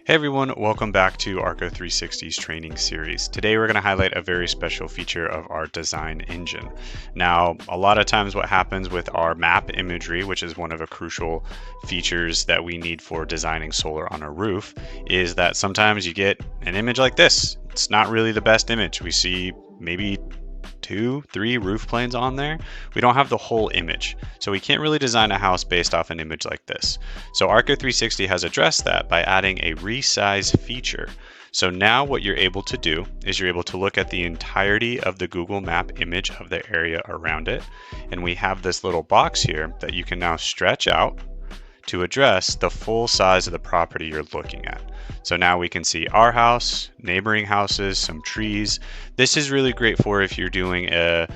Hey everyone, welcome back to ARKA 360's training series. Today we're going to highlight a very special feature of our design engine. Now, a lot of times what happens with our map imagery, which is one of the crucial features that we need for designing solar on a roof, is that sometimes you get an image like this. It's not really the best image. We see maybe 2, 3 roof planes on there. We don't have the whole image. So we can't really design a house based off an image like this. So ARKA 360 has addressed that by adding a resize feature. So now what you're able to do is you're able to look at the entirety of the Google Map image of the area around it. And we have this little box here that you can now stretch out to address the full size of the property you're looking at. So now we can see our house, neighboring houses, some trees. This is really great for if you're doing a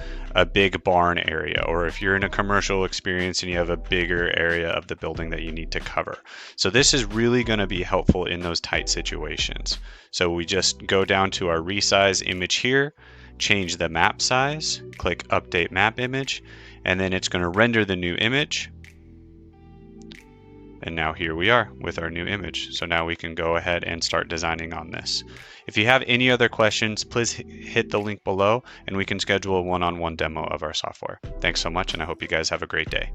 big barn area, or if you're in a commercial experience and you have a bigger area of the building that you need to cover. So this is really going to be helpful in those tight situations. So we just go down to our resize image here, change the map size, click update map image, and then it's going to render the new image. And now here we are with our new image. So now we can go ahead and start designing on this. If you have any other questions, please hit the link below and we can schedule a one-on-one demo of our software. Thanks so much, and I hope you guys have a great day.